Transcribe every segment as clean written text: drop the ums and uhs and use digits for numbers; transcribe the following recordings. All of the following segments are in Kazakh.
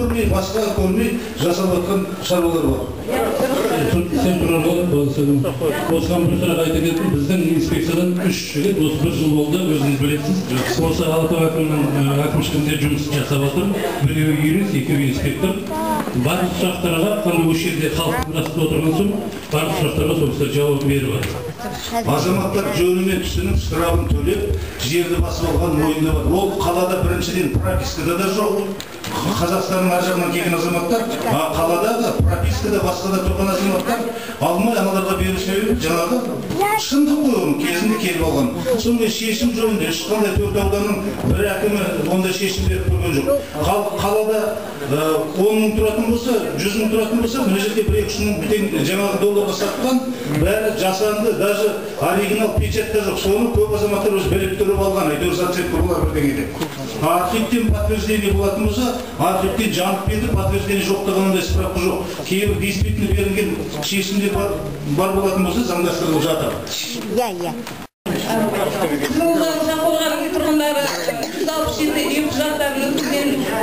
көрмей, басқа көрмей жасап жатқан шаруалар бар. Сен осыған бір сұрақ айта кетті. Біздің инспекциядан 3 жігіт осы 1 жыл болды, өзіңіз білесіз. Осы Алатау әкімінің әкімшілігінде жұмыс жасап отыр. Біреуі юрист, екеуі инспектор. Барлық сұрақтарға қандай осы жерде халықтың арасында отырған соң, барлық сұрақтарға сол жауап беріп жатыр. Азаматтар жөнімен түсініп, штрафын төлеп, жерді басып алған мойында бар. Ол қалада біріншіден пропискада да жоқ. Қазақстанның ар жағынан келген азаматтар, қаладағы пропискада басқада тұрған азаматтар алмай аналарға берушілер жаңағы шындық қой оның кезінде келіп алған. Сондай шешім жөнінде ешқандай 4 ауданның бір әкімі ондай шешім беріп көрген жоқ. Қалада 10 мың тұратын болса, 100 мың тұратын болса, мына жерде 1-2 мың жаңағы долларға сатқан, бәрі жасанды, даже оригинал печатта жоқ. Соны көп азаматтар өз біріктіріп алған, әйтеуір зацепка болар бірдеңеде. Архивтен подтверждение болатын болса, архивтен жанып келді, подтверждение жоқтығындай справка жоқ. Кейбір действительно берілген шешімдер бар болатын болса, заңдастырылып жатыр. Тұрғындары 167 үй құжаттарын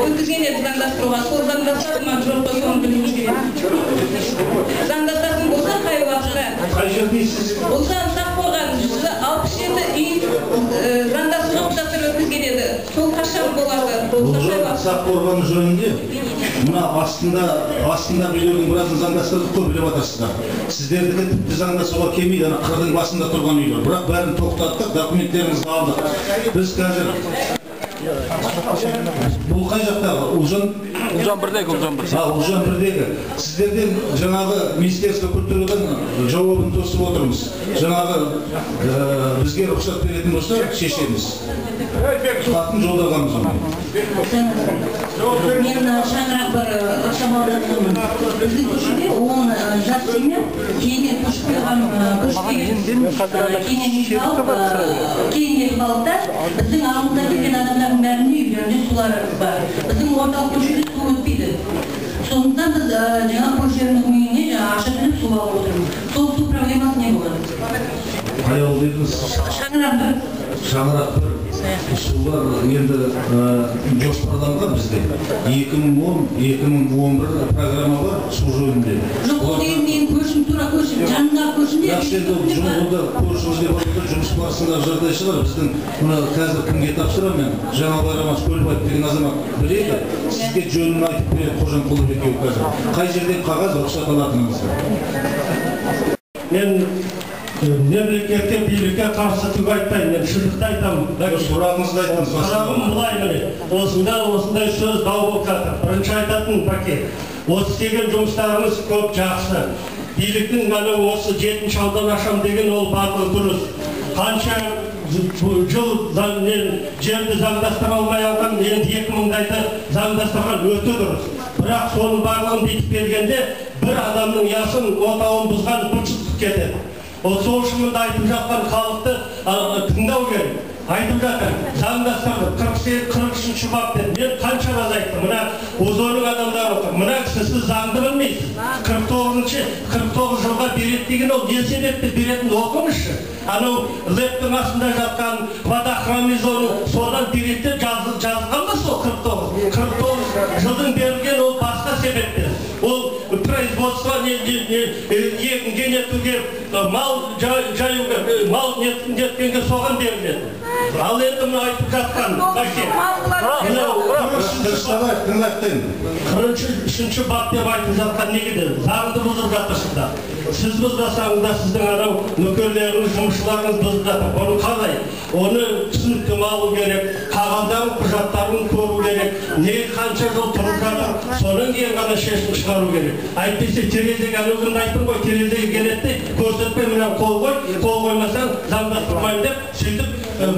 өткізген еді заңдастыруға. Сол заңдастыру ма жоқ па соны білуіміз керек. Заңдастыратын болса қай уақытта? Қай жердейсіз? Болса Саққорған 167 үй заңдастыруға құжаттар өткізген еді. Сол қашан болады? Саққорған жөнінде мына астында үйлердің біразын заңдастырдық қой, біліп жатырсыздар. Сіздердікі тіпті заңдастыруға келмейді, қырдың басында тұрған үйлер. Бірақ бәрін тоқтаттық, документтеріңізді алдық. Біз қазір бұл қай жақтағы? Ұлжан бірдегі, Ұлжан бірдегі. Сіздерден жаңағы министерство культурадан жауабын тосып отырмыз. Жаңағы бізге рұқсат беретін болса, шешеміз. Хатын жолдағанбыз оны. Мен шаңырақ бір ықшамауданның біздің көшеде 10 жас семья кейіннен көшіп келген кейіннен балықтар біздің ауылда келген адамдардың бәрінің үйлерінде сулар бар. Біздің орталық көшеде су өтпейді. Сондықтан біз жаңа көшелердің үйіне ақша төлеп су алып отырмыз. Сол су проблемасы не болады? Қай ауыл дедіңіз? Шаңырақ бір. Шаңырақ бір. Сулар енді жоспарланған бізде 2010-2011 программа бар су жөнінде. Жоқ, ол деген көшім, тура көшім, жанындағы көшімде. Жұмылда көршімізде барында жұмыс барысында жағдай шығар. Біздің қазір кімге тапсырам мен? Жаңа Байрамас Көлбаев деген азамат біледі. Сізге жөнін айтып береді Қожанқұлов екеуі қазір. Қай жерден қағаз рұқсат алатыныңызды? Мен мемлекетке, билікке қарсы түк айтпаймын, мен шындықты айтамын. Сұрағыңызды айтыңыз. Сұрағым былай міне, осындай сөз дау болып жатыр. Бірінші айтатын пакет. Осы істеген жұмыстарымыз көп жақсы. Биліктің осы 7-ші аудан ашам деген ол барлығы дұрыс. Қанша жыл жерді заңдастыра алмай алған, енді 2000-дайды заңдастырған өте дұрыс. Бірақ соның барлығын бүйтіп келгенде бір адамның ясын, отауын бұзған бұлшықтық кетеді. Сол үшін айтып жатқан халықты тыңдау керек. Айтып жатыр, заңдастырды, 43-ші бап деді. Мен қанша раз айттым, мына озорың адамдар отыр. Мына сіз заңды білмейсіз. 49 жылға береді деген ол не себепті беретін оқыңызшы. Анау лептің астында жатқан водохранный зоны содан береді деп жазылған ба сол 49 жылдың берілген ол басқа себептер. Ол производство егінге нетуге, мал жаюға, мал неткенге соған беріледі. Ал енді мұны айтып жатқан үшінші бап деп айтып жатқан неге заңды бұзып жатырсыздар. Сіз бұзбасаңызда сіздің анау нөкерлеріңіз, жұмысшыларыңыз бұзып жатыр. Оны қалай? Оны түсініктім алу керек, қағаздарын, құжаттарын көру керек, не қанша жыл тұрып жатыр, соның кейін ғана шешім шығару керек. Әйтпесе терезеге өзімді айттым ғой, терезеге келеді, көрсетпей мынау қол қой, қол қоймасаң заңдастырмаймын деп, сөйтіп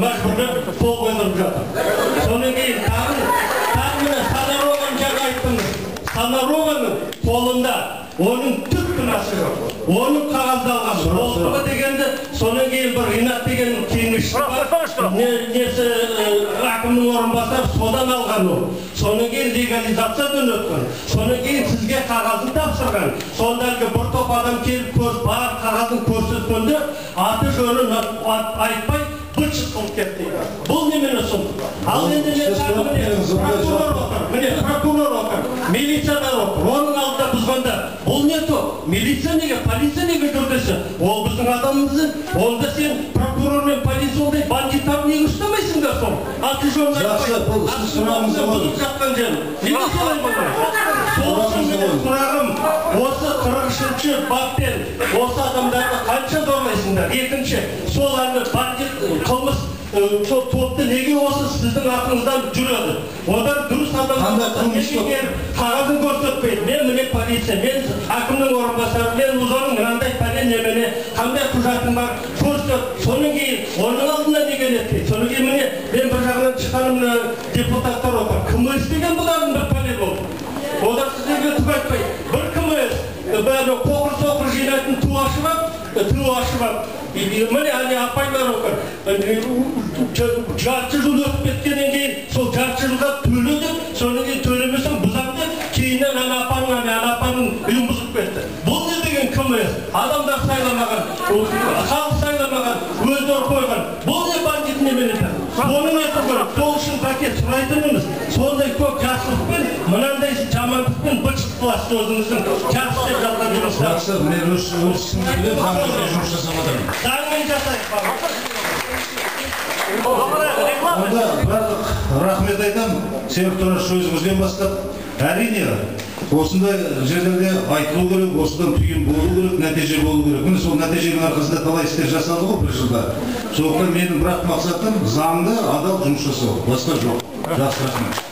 мәжбүрлеп қол қойдырып жатыр. Соның кейін тағы міне Санарованың жаңа айттыңыз. Санарованың қолында оның түк күнәсі жоқ. Оның қағаздалған болдығы дегенді, соның кейін бір Ринат деген кеңесші бар. Несі әкімнің орынбасары содан алған ол. Соның кейін легализациядан өткен. Соның кейін сізге қағазын тапсырған. Сондағы бір топ адам келіп бар қағазын көрсеткенде аты жөнін айтпай быт-шыт қылып кетті. Бұл немене сұмдық? Ал енді мен прокурор отыр, милициялар отыр, оның алдында бұзғанда. Бұл не то? Милиция неге, полиция неге жүрдесі? Ол біздің адамымызды, онда сен прокурор мен полиция олдай бандиттар неге ұстамайсыңдар сол? Аты жолын айтпай, аты жолында бұзып жатқан жер. Неге солай болмайды? Сол үшін менің сұрағым, осы 43-ші баппен осы адамдарды қанша зорлайсыңдар? Екінші, сол әлі бандит қылмыс топты неге осы сіздің артыңыздан жүреді? Олар дұрыс адамдарды неге қағазын көрсетпейді? Мен міне полиция, мен әкімнің орынбасары, мен ұзаның мынандай пәлен немене, қандай құжатым бар, көрсет. Соның кейін, оның алдында неге нетпейді? Соның кейін міне, мен бір жағынан шыққаным депутаттар отыр. Кім істеген бұлардың бір пәле болды? Олар сіздерге түк айтпайды. Бір кім бәрі қоқыр-соқыр жинайтын ту ашып ап. Міне әлі апайлар отыр. Жарты жыл өтіп кеткеннен кейін, сол жарты жылға төледік, соның кейін төлемесін бұзам деп, кейіннен апаның үйін бұзып кетті. Бұл не деген кім ес? Адамдар сайламаған, халық сайламаған, өздері қойған. Бұл не бандит неменеді? Соның өтіп көріп, сол үшін пакет сұрайтынымыз, сондай көп жақсылықпен, мынандай жамандықпен быт-шыт қыласыз өзіңіздің жақсы деп жатқан жұмыстар. Жақсы, мен өз білем, заңмен жұмыс жасап отырмын. Заңмен жасайық бағы. Онда барлық рахмет айтам, себеп тұраш өзіңізден бастап. Әрине, осындай жерлерде айтылу керек, осыдан түйін болу керек, нәтиже болу керек. Міне сол нәтиженің арқасында талай істер жасалды ғой бір жылда. Сондықтан менің бірақ мақсатым заңды, адал жұмыс жасау. Басқа жоқ. Жақсы рахмет.